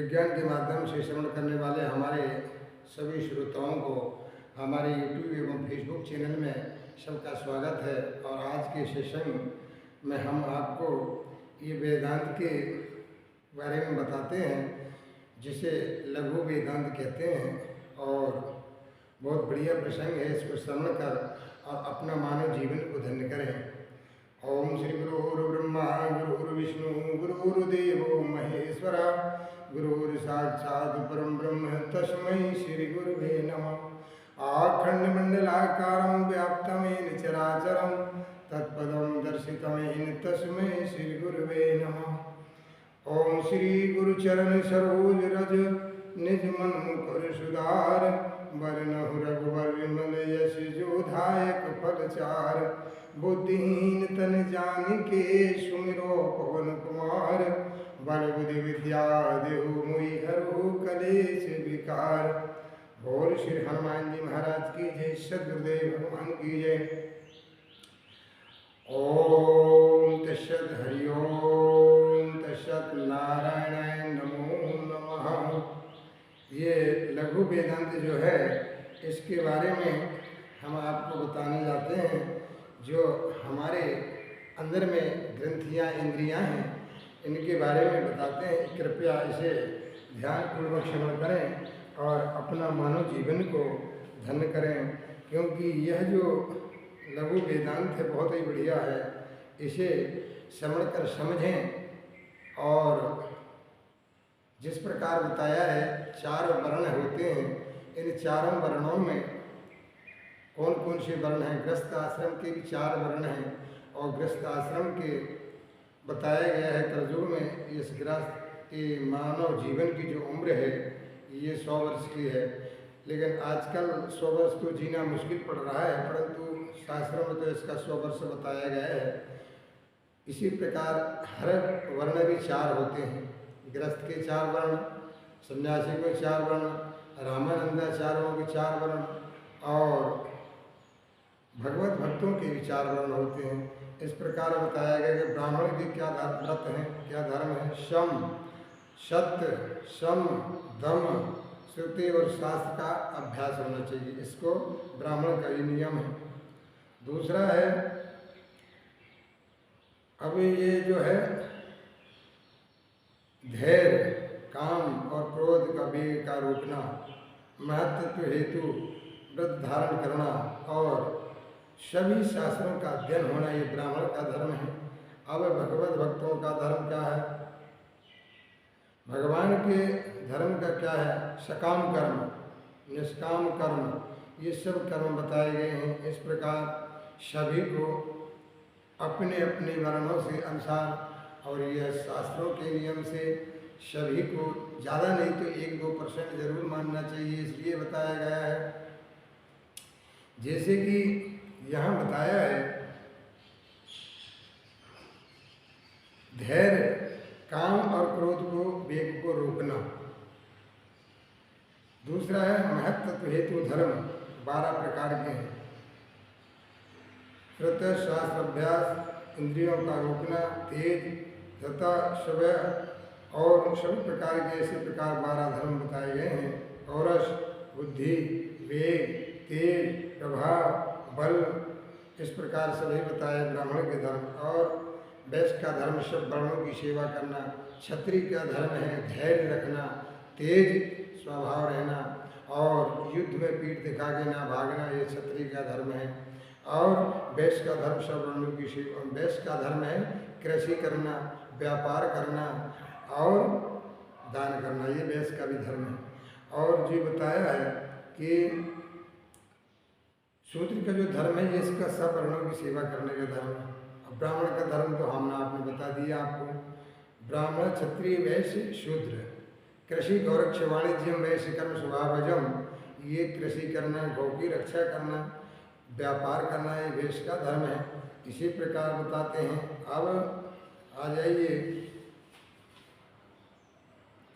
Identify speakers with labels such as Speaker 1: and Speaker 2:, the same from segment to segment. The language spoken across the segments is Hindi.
Speaker 1: विज्ञान के माध्यम से श्रवण करने वाले हमारे सभी श्रोताओं को हमारे YouTube एवं फेसबुक चैनल में सबका स्वागत है। और आज के सेशन में हम आपको ये वेदांत के बारे में बताते हैं, जिसे लघु वेदांत कहते हैं। और बहुत बढ़िया प्रसंग है, इसको श्रवण कर और अपना मानव जीवन को धन्य करें। ओम श्री गुरुर्ब्रह्मा गुरुर्विष्णु गुरुर्देवो महेश्वर गुरुर्साक्षात् परम ब्रह्म तस्मै श्री गुरुवे नमः। आखंडमंडलाकारं व्याप्तं येन चराचरं तत्पदं दर्शितं येन तस्मै श्री गुरुवे नमः। ओम श्री गुरुचरण सरोज रज निज मन मुकुर सुधार वरनहु रघुवर विमल यश जोधायक फलचार। बुद्धिहीन तन जानिके सुमिरो पवन कुमार बल बुद्धि विद्या देहु मुई हरहु कलेश विकार। बोल श्री हनुमान जी महाराज की जय, सद्गुरुदेव भगवान की जय। ओम तस्सत् हरि ओम तस्सत् नारायणाय नमो नमः। ये लघु वेदांत जो है, इसके बारे में हम आपको बताने जाते हैं। जो हमारे अंदर में ग्रंथियाँ इंद्रियाँ हैं, इनके बारे में बताते हैं। कृपया इसे ध्यानपूर्वक श्रवण करें और अपना मानव जीवन को धन्य करें, क्योंकि यह जो लघु वेदांत है बहुत ही बढ़िया है। इसे श्रवण कर समझें। और जिस प्रकार बताया है, 4 वर्ण होते हैं। इन चारों वर्णों में कौन कौन से वर्ण हैं? गृहस्थ आश्रम के भी 4 वर्ण हैं। और गृहस्थ आश्रम के बताया गया है कलयुग में इस गृहस्थ के मानव जीवन की जो उम्र है ये 100 वर्ष की है। लेकिन आजकल 100 वर्ष तो जीना मुश्किल पड़ रहा है, परंतु शास्त्रों में तो इसका 100 वर्ष बताया गया है। इसी प्रकार हर वर्ण भी 4 होते हैं। गृहस्थ के 4 वर्ण, सन्यासी के 4 वर्ण, रामानंदाचार्यों के 4 वर्ण और भगवत भक्तों के भी 4 वर्ण होते हैं। इस प्रकार बताया गया कि ब्राह्मण के क्या व्रत हैं, क्या धर्म है। शम, सत्य, सम, दम, श्रुति और शास्त्र का अभ्यास होना चाहिए। इसको ब्राह्मण का ये नियम है। दूसरा है, अभी ये जो है धैर्य, काम और क्रोध का वेग का रोकना, महत्व हेतु व्रत धारण करना और सभी शास्त्रों का अध्ययन होना, ये ब्राह्मण का धर्म है। अब भगवत भक्तों का धर्म क्या है? भगवान के धर्म का क्या है? सकाम कर्म, निष्काम कर्म, ये सब कर्म बताए गए हैं। इस प्रकार सभी को अपने अपने वर्णों से अनुसार और यह शास्त्रों के नियम से सभी को ज़्यादा नहीं तो 1-2% जरूर मानना चाहिए, इसलिए बताया गया है। जैसे कि यहाँ बताया है धैर्य, काम और क्रोध को, वेग को रोकना। दूसरा है महत्व हेतु धर्म, 12 प्रकार के हैं। श्रुत, शास्त्र अभ्यास, इंद्रियों का रोकना, तेज, धता, शव और सभी प्रकार के ऐसे प्रकार 12 धर्म बताए गए हैं। औरस, बुद्धि, वेग, तेज, प्रभाव, बल, इस प्रकार सभी बताया ब्राह्मण के धर्म। और वैश्य का धर्म सब वर्णों की सेवा करना। क्षत्रिय का धर्म है धैर्य रखना, तेज स्वभाव रहना और युद्ध में पीठ दिखा के ना भागना, ये क्षत्रिय का धर्म है। और वैश्य का धर्म सब वर्णों की सेवा। वैश्य का धर्म है कृषि करना, व्यापार करना और दान करना, ये वैश्य का भी धर्म है। और जो बताया है कि शूद्र का जो धर्म है, ये इसका सब वर्णों की सेवा करने का धर्म है। अब ब्राह्मण का धर्म तो आपने बता दिया आपको। ब्राह्मण, क्षत्रिय, वैश्य, शूद्र। कृषि, गौरक्ष, वाणिज्यम, वैश्य कर्म स्वभावजम, ये कृषि करना, गौ की रक्षा करना, व्यापार करना, ये वैश्य का धर्म है। इसी प्रकार बताते हैं। अब आ जाइए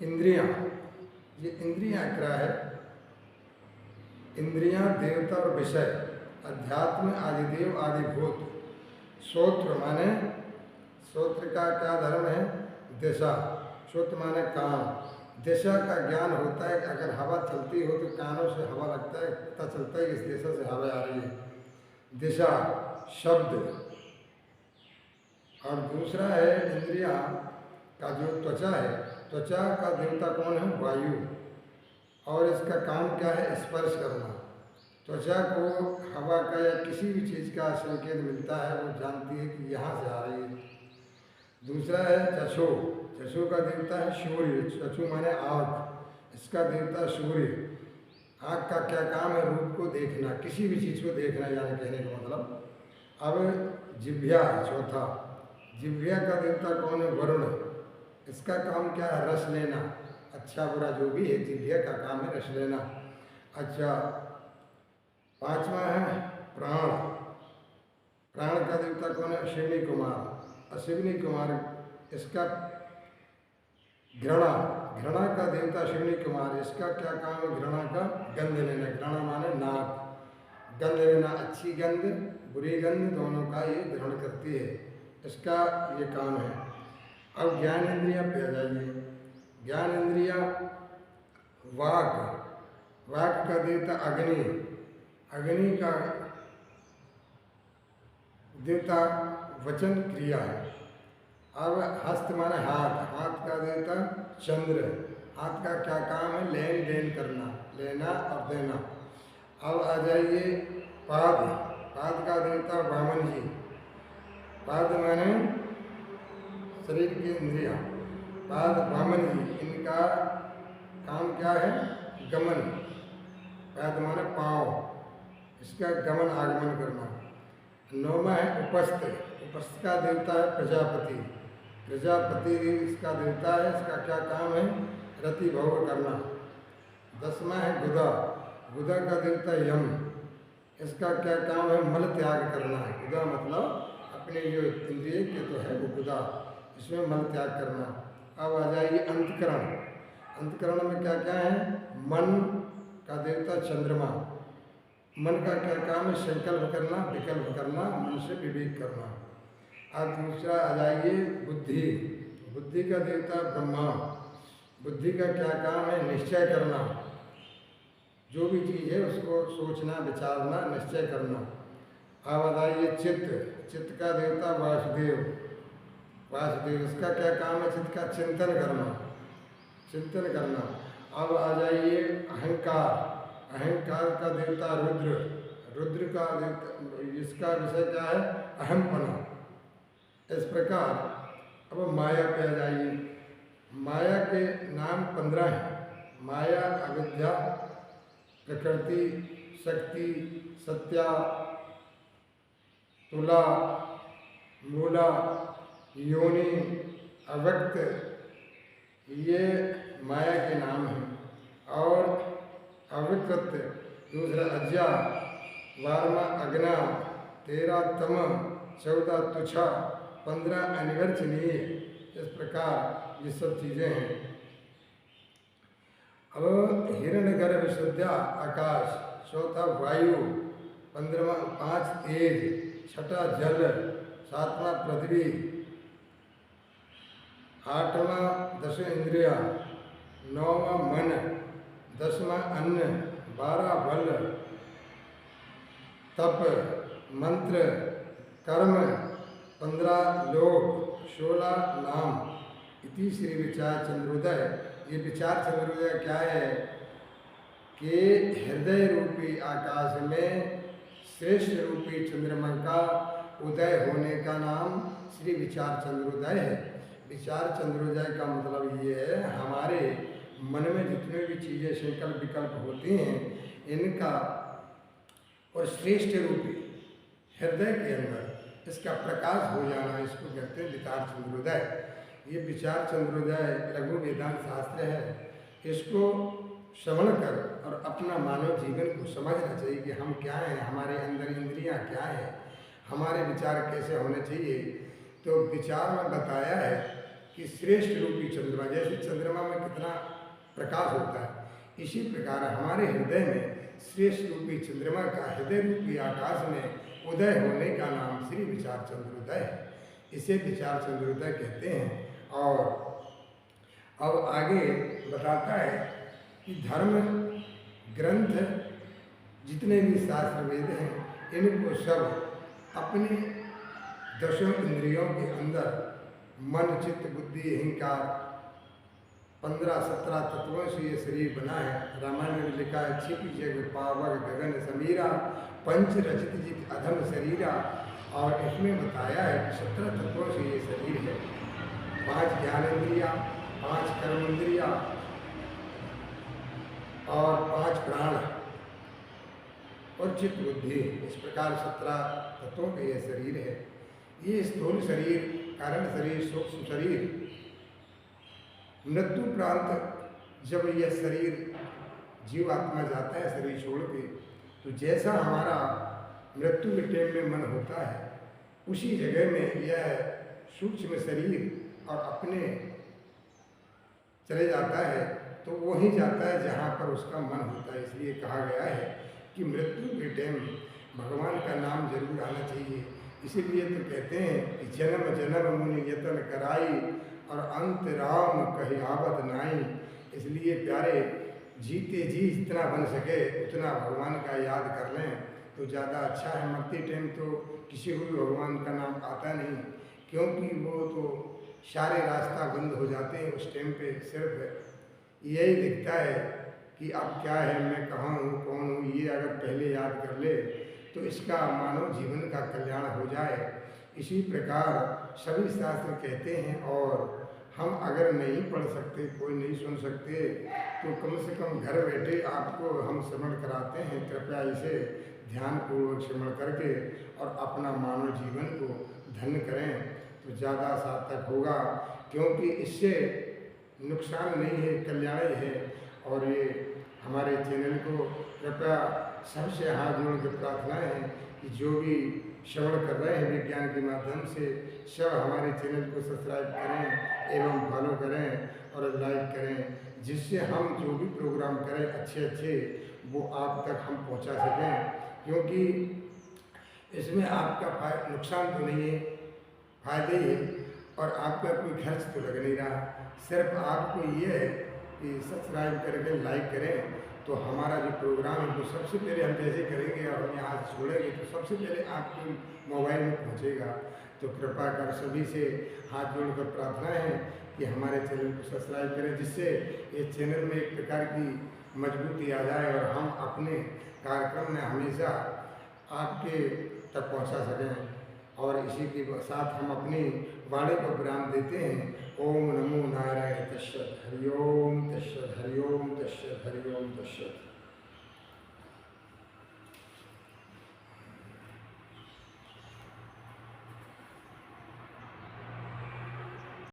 Speaker 1: इंद्रियां। ये इंद्रियां क्या है? इंद्रियां देवता और विषय, अध्यात्म, आदिदेव, आदिभूत। श्रोत्र माने, श्रोत्र का क्या धर्म है? दिशा। श्रोत्र माने काम, दिशा का ज्ञान होता है। अगर हवा चलती हो तो कानों से हवा लगता है, पता चलता है कि इस दिशा से हवा आ रही है, दिशा शब्द। और दूसरा है इंद्रिया का जो त्वचा है, त्वचा का देवता कौन है? वायु। और इसका काम क्या है? स्पर्श करना। त्वचा को हवा का या किसी भी चीज़ का संकेत मिलता है, वो जानती है कि यहाँ से आ रही है। दूसरा है चक्षु। चक्षु का देवता है सूर्य। चक्षु माने आँख, इसका देवता सूर्य। आँख का क्या काम है? रूप को देखना, किसी भी चीज़ को देखना, यानी कहने का मतलब। अब जिह्वा चौथा, जिह्वा का देवता कौन है? वरुण। इसका काम क्या है? रस लेना, अच्छा बुरा जो भी है, जिह्वा का काम है रस लेना। अच्छा, पांचवा है प्राण। प्राण का देवता कौन है? अश्विनी कुमार। अश्विनी कुमार, इसका घृणा, घृणा का देवता अश्विनी कुमार। इसका क्या काम है? घृणा का गंध लेना। घृणा माने नाक, गंध लेना, अच्छी गंध बुरी गंध दोनों का ये ग्रहण करती है, इसका ये काम है। अब ज्ञान इंद्रिया पे आ जाइए। ज्ञान इंद्रिया वाक, वाक का देवता अग्नि। अग्नि का देवता वचन क्रिया है। अब हस्त माने हाथ, हाथ का देवता चंद्र। हाथ का क्या काम है? लेन देन करना, लेना और देना। अब आ जाइए पाद, पाद का देवता वामन जी। पाद माने शरीर की इंद्रिया, पाद वामन जी, इनका काम क्या है? गमन। पाद माने पाँव, इसका गमन आगमन करना। नौमा है उपस्थ। उपस्थ का देवता है प्रजापति। प्रजापति इसका देवता है, इसका क्या काम है? रति भोग करना। दसवां है गुदा। गुदा का देवता यम। इसका क्या काम है? मल त्याग करना। गुदा मतलब अपने जो इंद्रिय के तो है वो गुदा, इसमें मल त्याग करना। अब आ जाइए अंतकरण। अंतकरण में क्या क्या है? मन का देवता चंद्रमा। मन का क्या काम है? संकल्प करना, विकल्प करना, मन से विवेक करना। अब दूसरा आ जाइए बुद्धि। बुद्धि का देवता ब्रह्मा। बुद्धि का क्या काम है? निश्चय करना, जो भी चीज़ है उसको सोचना, विचारना, निश्चय करना। अब आ जाइए चित्त। चित्त का देवता वासुदेव। वासुदेव, इसका क्या काम है? चित्त का चिंतन करना, चिंतन करना। अब आ जाइए अहंकार। अहंकार का देवता रुद्र। रुद्र का देवता, इसका विषय क्या है? अहमपना। इस प्रकार अब माया पे आ जाइए। माया के नाम 15 हैं। माया अविद्या, प्रकृति, शक्ति, सत्या, तुला, मूला, योनि, अव्यक्त, ये माया के नाम हैं। और अविकृत, दूसरा अज्ञा, 12वां अज्ञा, 13 तम, 14 तुच्छा, 15 अनिवर्चनीय। इस प्रकार ये सब चीज़ें हैं। अब हिरण्यगर्भ शुद्धा आकाश, चौथा वायु, 15वां 5 तेज, 6ठा जल, 7वां पृथ्वी, 8वां 10 इंद्रिया, 9वां मन, 10वां अन्न, 12 बल, तप, मंत्र, कर्म, 15 लोक, 16 नाम। इति श्री विचार चंद्रोदय। ये विचार चंद्रोदय क्या है कि हृदय रूपी आकाश में श्रेष्ठ रूपी चंद्रमा का उदय होने का नाम श्री विचार चंद्रोदय है। विचार चंद्रोदय का मतलब ये है, हमारे मन में जितने भी चीज़ें संकल्प विकल्प होती हैं, इनका और श्रेष्ठ रूपी हृदय के अंदर इसका प्रकाश हो जाना, इसको कहते हैं विचार चंद्रोदय। ये विचार चंद्रोदय लघु वेदांत शास्त्र है। इसको श्रवण कर और अपना मानव जीवन को समझना चाहिए कि हम क्या हैं, हमारे अंदर इंद्रियां क्या हैं, हमारे विचार कैसे होने चाहिए। तो विचार में बताया है कि श्रेष्ठ रूपी चंद्रमा, जैसे चंद्रमा में कितना प्रकाश होता है, इसी प्रकार हमारे हृदय में श्रेष्ठ रूपी चंद्रमा का हृदय रूपी आकाश में उदय होने का नाम श्री विचार चंद्रोदय है। इसे विचार चंद्रोदय कहते हैं। और अब आगे बताता है कि धर्म ग्रंथ जितने भी शास्त्र वेद हैं इनको सब अपने दसों इंद्रियों के अंदर मन चित्त बुद्धि अहंकार 15-17 तत्वों से ये शरीर बना है। रामायण में लिखा है छिपी जग पावक गगन समीरा पंच रचित जित अधम शरीरा। और इसमें बताया है कि 17 तत्वों से ये शरीर है। 5 ज्ञानेंद्रिया, 5 कर्मेंद्रिया और 5 प्राण और चित्त बुद्धि, इस प्रकार 17 तत्वों का ये शरीर है। ये स्थूल शरीर, कारण शरीर, सूक्ष्म शरीर, मृत्यु प्रांत जब यह शरीर जीवात्मा जाता है शरीर छोड़ के, तो जैसा हमारा मृत्यु के टाइम में मन होता है उसी जगह में यह सूक्ष्म शरीर और अपने चले जाता है, तो वहीं जाता है जहाँ पर उसका मन होता है। इसलिए कहा गया है कि मृत्यु के टाइम भगवान का नाम जरूर आना चाहिए। इसीलिए तो कहते हैं कि जन्म जन्म मुनि यतन कराई और अंत राम कही आवत नाई। इसलिए प्यारे जीते जी जितना बन सके उतना भगवान का याद कर लें तो ज़्यादा अच्छा है। मरते टाइम तो किसी को भी भगवान का नाम आता नहीं, क्योंकि वो तो सारे रास्ता बंद हो जाते हैं। उस टाइम पे सिर्फ यही दिखता है कि अब क्या है, मैं कहाँ हूँ, कौन हूँ। ये अगर पहले याद कर ले तो इसका मानव जीवन का कल्याण हो जाए। इसी प्रकार सभी शास्त्र कहते हैं, और हम अगर नहीं पढ़ सकते, कोई नहीं सुन सकते, तो कम से कम घर बैठे आपको हम श्रवण कराते हैं। कृपया इसे ध्यानपूर्वक श्रवण करके और अपना मानव जीवन को धन्य करें तो ज़्यादा सार्थक होगा, क्योंकि इससे नुकसान नहीं है, कल्याण ही है। और ये हमारे चैनल को कृपया सबसे हाथ जोड़ के प्रार्थना है कि जो भी श्रवण कर रहे हैं विज्ञान के माध्यम से, सब हमारे चैनल को सब्सक्राइब करें एवं फॉलो करें और लाइक करें, जिससे हम जो भी प्रोग्राम करें अच्छे वो आप तक हम पहुंचा सकें। क्योंकि इसमें आपका नुकसान तो नहीं है, फायदे ही है, और आपका कोई खर्च तो लग नहीं रहा। सिर्फ आपको ये है कि सब्सक्राइब करके लाइक करें, तो हमारा जो प्रोग्राम है वो सबसे पहले हम जैसे करेंगे और हम यहाँ से छोड़ेंगे तो सबसे पहले आपके मोबाइल में पहुँचेगा। तो कृपा कर सभी से हाथ जोड़कर प्रार्थना है कि हमारे चैनल को सब्सक्राइब करें, जिससे ये चैनल में एक प्रकार की मजबूती आ जाए और हम अपने कार्यक्रम में हमेशा आपके तक पहुँचा सकें। और इसी के साथ हम अपनी वाणी को विराम देते हैं। ओम नमो नारायण तस्सत् हरिओम तस्सत् हरिओम तस्सत् हरिओम।